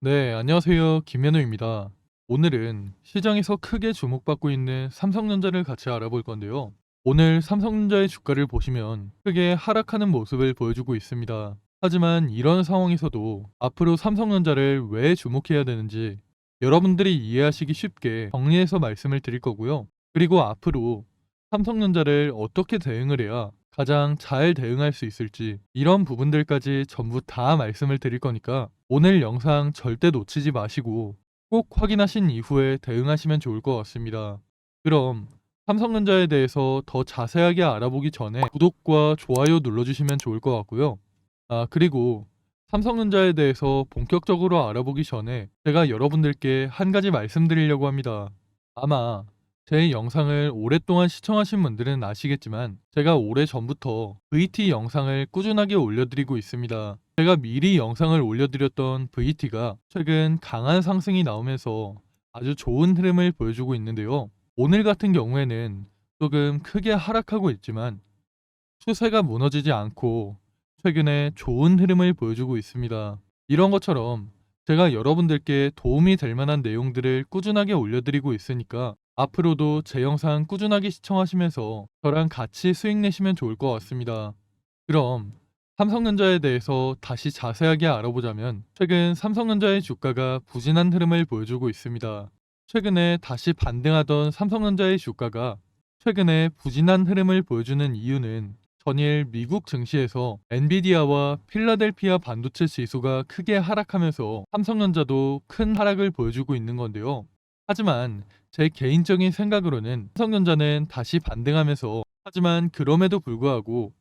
네, 안녕하세요. 김현우입니다. 오늘은 시장에서 크게 주목받고 있는 삼성전자를 같이 알아볼 건데요. 오늘 삼성전자의 주가를 보시면 크게 하락하는 모습을 보여주고 있습니다. 하지만 이런 상황에서도 앞으로 삼성전자를 왜 주목해야 되는지 여러분들이 이해하시기 쉽게 정리해서 말씀을 드릴 거고요. 그리고 앞으로 삼성전자를 어떻게 대응을 해야 가장 잘 대응할 수 있을지 이런 부분들까지 전부 다 말씀을 드릴 거니까 오늘 영상 절대 놓치지 마시고 꼭 확인하신 이후에 대응하시면 좋을 것 같습니다. 그럼 삼성전자에 대해서 더 자세하게 알아보기 전에 구독과 좋아요 눌러주시면 좋을 것 같고요. 그리고 삼성전자에 대해서 본격적으로 알아보기 전에 제가 여러분들께 한 가지 말씀드리려고 합니다. 아마 제 영상을 오랫동안 시청하신 분들은 아시겠지만 제가 오래전부터 VT 영상을 꾸준하게 올려드리고 있습니다. 제가 미리 영상을 올려드렸던 VT가 최근 강한 상승이 나오면서 아주 좋은 흐름을 보여주고 있는데요. 오늘 같은 경우에는 조금 크게 하락하고 있지만 추세가 무너지지 않고 최근에 좋은 흐름을 보여주고 있습니다. 이런 것처럼 제가 여러분들께 도움이 될 만한 내용들을 꾸준하게 올려드리고 있으니까 앞으로도 제 영상 꾸준하게 시청하시면서 저랑 같이 수익 내시면 좋을 것 같습니다. 그럼 삼성전자에 대해서 다시 자세하게 알아보자면 최근 삼성전자의 주가가 부진한 흐름을 보여주고 있습니다. 최근에 다시 반등하던 삼성전자의 주가가 최근에 부진한 흐름을 보여주는 이유는 전일 미국 증시에서 엔비디아와 필라델피아 반도체 지수가 크게 하락하면서 삼성전자도 큰 하락을 보여주고 있는 건데요. 하지만 제 개인적인 생각으로는 삼성전자는 다시 반등하면서 하지만 그럼에도 불구하고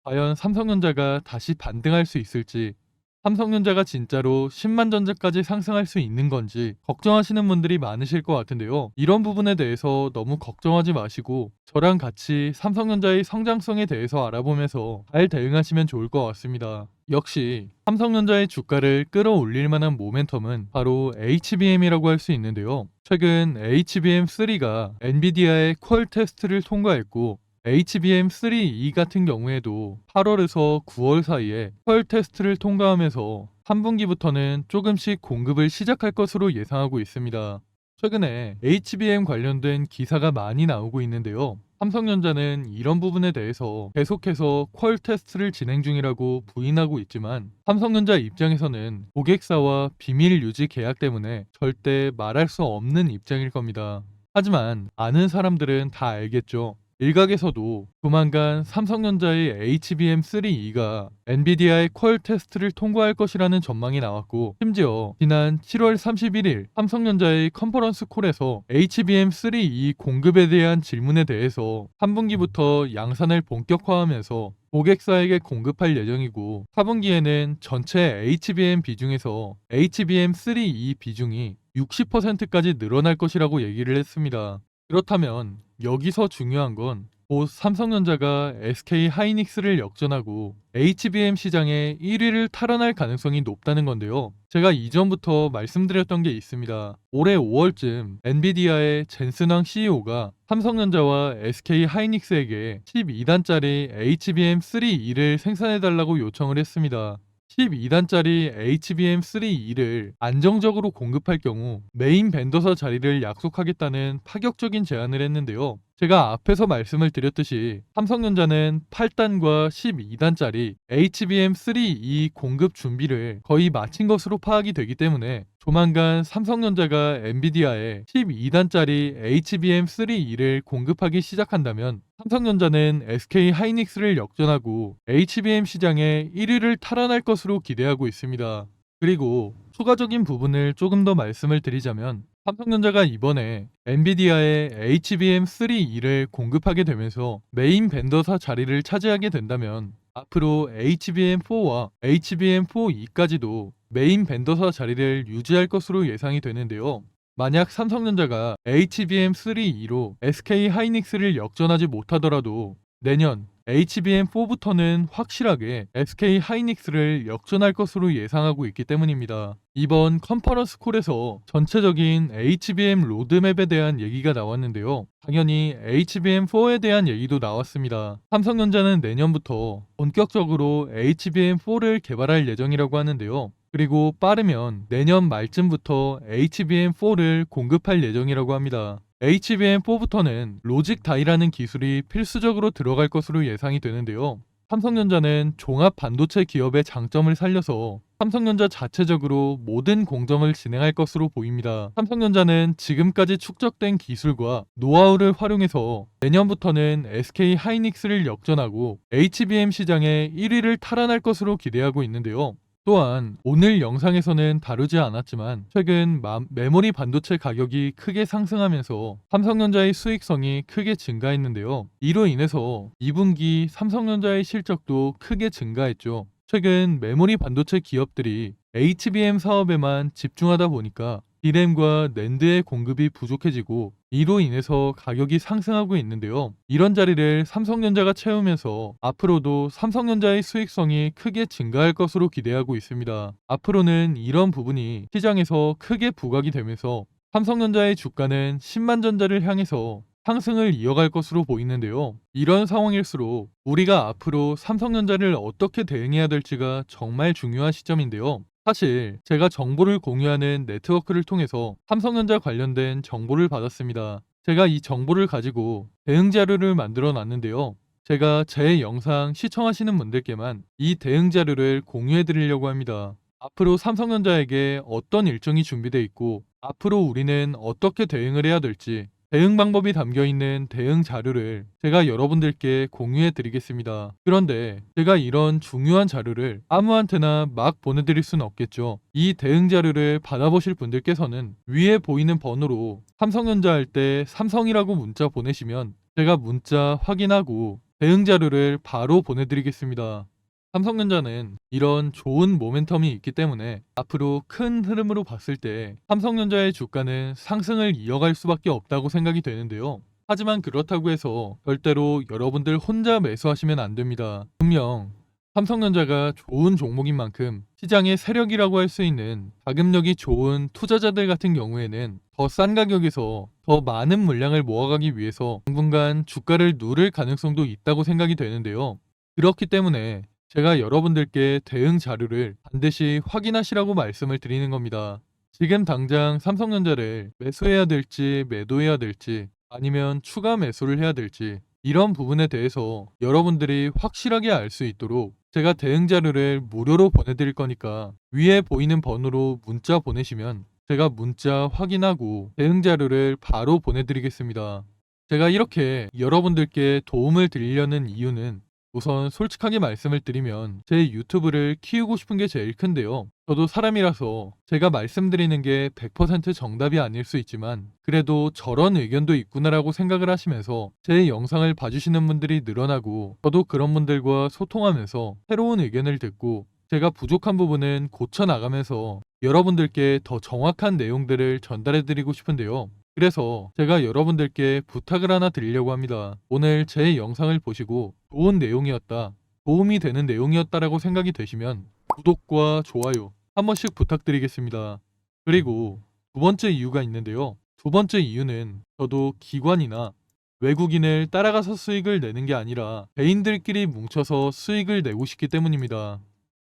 과연 삼성전자가 다시 반등할 수 있을지, 삼성전자가 진짜로 10만 전자까지 상승할 수 있는 건지 걱정하시는 분들이 많으실 것 같은데요. 이런 부분에 대해서 너무 걱정하지 마시고 저랑 같이 삼성전자의 성장성에 대해서 알아보면서 잘 대응하시면 좋을 것 같습니다. 역시 삼성전자의 주가를 끌어올릴 만한 모멘텀은 바로 HBM이라고 할 수 있는데요. 최근 HBM3가 엔비디아의 퀄 테스트를 통과했고 HBM3E 같은 경우에도 8월에서 9월 사이에 펄 테스트를 통과하면서 3분기부터는 조금씩 공급을 시작할 것으로 예상하고 있습니다. 최근에 HBM 관련된 기사가 많이 나오고 있는데요. 삼성전자는 이런 부분에 대해서 계속해서 퀄 테스트를 진행 중이라고 부인하고 있지만 삼성전자 입장에서는 고객사와 비밀 유지 계약 때문에 절대 말할 수 없는 입장일 겁니다. 하지만 아는 사람들은 다 알겠죠. 일각에서도 조만간 삼성전자의 HBM3E가 엔비디아의 퀄 테스트를 통과할 것이라는 전망이 나왔고, 심지어 지난 7월 31일 삼성전자의 컨퍼런스 콜에서 HBM3E 공급에 대한 질문에 대해서 3분기부터 양산을 본격화하면서 고객사에게 공급할 예정이고, 4분기에는 전체 HBM 비중에서 HBM3E 비중이 60%까지 늘어날 것이라고 얘기를 했습니다. 그렇다면 여기서 중요한 건 곧 삼성전자가 SK 하이닉스를 역전하고 HBM 시장의 1위를 탈환할 가능성이 높다는 건데요. 제가 이전부터 말씀드렸던 게 있습니다. 올해 5월쯤 엔비디아의 젠슨왕 CEO가 삼성전자와 SK 하이닉스에게 12단짜리 HBM3E를 생산해달라고 요청을 했습니다. 12단짜리 HBM3E를 안정적으로 공급할 경우 메인 벤더사 자리를 약속하겠다는 파격적인 제안을 했는데요. 제가 앞에서 말씀을 드렸듯이 삼성전자는 8단과 12단짜리 HBM3E 공급 준비를 거의 마친 것으로 파악이 되기 때문에 조만간 삼성전자가 엔비디아에 12단짜리 HBM3E를 공급하기 시작한다면 삼성전자는 SK 하이닉스를 역전하고 HBM 시장의 1위를 탈환할 것으로 기대하고 있습니다. 그리고 추가적인 부분을 조금 더 말씀을 드리자면 삼성전자가 이번에 엔비디아의 HBM3E를 공급하게 되면서 메인 벤더사 자리를 차지하게 된다면 앞으로 HBM4와 HBM4E까지도 메인 벤더사 자리를 유지할 것으로 예상이 되는데요. 만약 삼성전자가 HBM3E로 SK 하이닉스를 역전하지 못하더라도 내년 HBM4부터는 확실하게 SK 하이닉스를 역전할 것으로 예상하고 있기 때문입니다. 이번 컨퍼런스 콜에서 전체적인 HBM 로드맵에 대한 얘기가 나왔는데요. 당연히 HBM4에 대한 얘기도 나왔습니다. 삼성전자는 내년부터 본격적으로 HBM4를 개발할 예정이라고 하는데요. 그리고 빠르면 내년 말쯤부터 HBM4를 공급할 예정이라고 합니다. HBM4부터는 로직 다이라는 기술이 필수적으로 들어갈 것으로 예상이 되는데요. 삼성전자는 종합 반도체 기업의 장점을 살려서 삼성전자 자체적으로 모든 공정을 진행할 것으로 보입니다. 삼성전자는 지금까지 축적된 기술과 노하우를 활용해서 내년부터는 SK 하이닉스를 역전하고 HBM 시장의 1위를 탈환할 것으로 기대하고 있는데요. 또한 오늘 영상에서는 다루지 않았지만 최근 메모리 반도체 가격이 크게 상승하면서 삼성전자의 수익성이 크게 증가했는데요. 이로 인해서 2분기 삼성전자의 실적도 크게 증가했죠. 최근 메모리 반도체 기업들이 HBM 사업에만 집중하다 보니까 D램과 낸드의 공급이 부족해지고 이로 인해서 가격이 상승하고 있는데요. 이런 자리를 삼성전자가 채우면서 앞으로도 삼성전자의 수익성이 크게 증가할 것으로 기대하고 있습니다. 앞으로는 이런 부분이 시장에서 크게 부각이 되면서 삼성전자의 주가는 10만 전자를 향해서 상승을 이어갈 것으로 보이는데요. 이런 상황일수록 우리가 앞으로 삼성전자를 어떻게 대응해야 될지가 정말 중요한 시점인데요. 사실 제가 정보를 공유하는 네트워크를 통해서 삼성전자 관련된 정보를 받았습니다. 제가 이 정보를 가지고 대응 자료를 만들어 놨는데요. 제가 제 영상 시청하시는 분들께만 이 대응 자료를 공유해 드리려고 합니다. 앞으로 삼성전자에게 어떤 일정이 준비되어 있고 앞으로 우리는 어떻게 대응을 해야 될지 대응 방법이 담겨 있는 대응 자료를 제가 여러분들께 공유해 드리겠습니다. 그런데 제가 이런 중요한 자료를 아무한테나 막 보내드릴 수는 없겠죠. 이 대응 자료를 받아보실 분들께서는 위에 보이는 번호로 삼성전자 할 때 삼성이라고 문자 보내시면 제가 문자 확인하고 대응 자료를 바로 보내드리겠습니다. 삼성전자는 이런 좋은 모멘텀이 있기 때문에 앞으로 큰 흐름으로 봤을 때 삼성전자의 주가는 상승을 이어갈 수밖에 없다고 생각이 되는데요. 하지만 그렇다고 해서 절대로 여러분들 혼자 매수하시면 안 됩니다. 분명 삼성전자가 좋은 종목인 만큼 시장의 세력이라고 할 수 있는 자금력이 좋은 투자자들 같은 경우에는 더 싼 가격에서 더 많은 물량을 모아가기 위해서 당분간 주가를 누를 가능성도 있다고 생각이 되는데요. 그렇기 때문에 제가 여러분들께 대응 자료를 반드시 확인하시라고 말씀을 드리는 겁니다. 지금 당장 삼성전자를 매수해야 될지 매도해야 될지 아니면 추가 매수를 해야 될지 이런 부분에 대해서 여러분들이 확실하게 알 수 있도록 제가 대응 자료를 무료로 보내드릴 거니까 위에 보이는 번호로 문자 보내시면 제가 문자 확인하고 대응 자료를 바로 보내드리겠습니다. 제가 이렇게 여러분들께 도움을 드리려는 이유는 우선 솔직하게 말씀을 드리면 제 유튜브를 키우고 싶은 게 제일 큰데요. 저도 사람이라서 제가 말씀드리는 게 100% 정답이 아닐 수 있지만 그래도 저런 의견도 있구나라고 생각을 하시면서 제 영상을 봐주시는 분들이 늘어나고 저도 그런 분들과 소통하면서 새로운 의견을 듣고 제가 부족한 부분은 고쳐나가면서 여러분들께 더 정확한 내용들을 전달해드리고 싶은데요. 그래서 제가 여러분들께 부탁을 하나 드리려고 합니다. 오늘 제 영상을 보시고 좋은 내용이었다, 도움이 되는 내용이었다라고 생각이 되시면 구독과 좋아요 한 번씩 부탁드리겠습니다. 그리고 두 번째 이유가 있는데요. 두 번째 이유는 저도 기관이나 외국인을 따라가서 수익을 내는 게 아니라 개인들끼리 뭉쳐서 수익을 내고 싶기 때문입니다.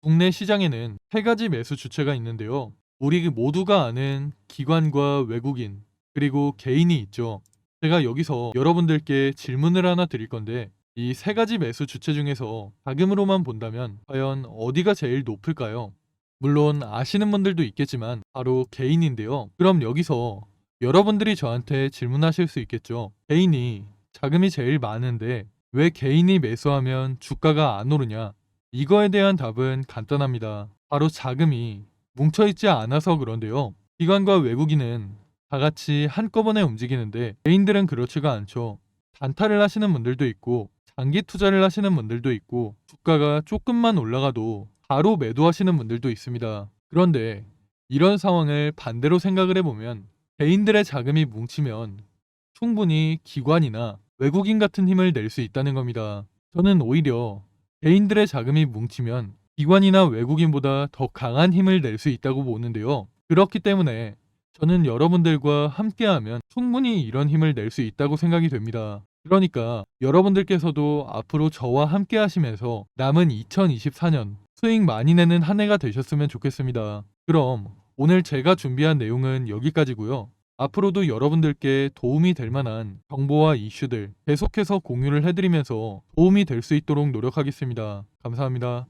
국내 시장에는 세 가지 매수 주체가 있는데요. 우리 모두가 아는 기관과 외국인, 그리고 개인이 있죠. 제가 여기서 여러분들께 질문을 하나 드릴 건데 이 세 가지 매수 주체 중에서 자금으로만 본다면 과연 어디가 제일 높을까요? 물론 아시는 분들도 있겠지만 바로 개인인데요. 그럼 여기서 여러분들이 저한테 질문하실 수 있겠죠. 개인이 자금이 제일 많은데 왜 개인이 매수하면 주가가 안 오르냐? 이거에 대한 답은 간단합니다. 바로 자금이 뭉쳐있지 않아서 그런데요. 기관과 외국인은 다 같이 한꺼번에 움직이는데 개인들은 그렇지가 않죠. 단타를 하시는 분들도 있고 장기 투자를 하시는 분들도 있고 주가가 조금만 올라가도 바로 매도하시는 분들도 있습니다. 그런데 이런 상황을 반대로 생각을 해보면 개인들의 자금이 뭉치면 충분히 기관이나 외국인 같은 힘을 낼 수 있다는 겁니다. 저는 오히려 개인들의 자금이 뭉치면 기관이나 외국인보다 더 강한 힘을 낼 수 있다고 보는데요. 그렇기 때문에 저는 여러분들과 함께하면 충분히 이런 힘을 낼 수 있다고 생각이 됩니다. 그러니까 여러분들께서도 앞으로 저와 함께 하시면서 남은 2024년 수익 많이 내는 한 해가 되셨으면 좋겠습니다. 그럼 오늘 제가 준비한 내용은 여기까지고요. 앞으로도 여러분들께 도움이 될 만한 정보와 이슈들 계속해서 공유를 해드리면서 도움이 될 수 있도록 노력하겠습니다. 감사합니다.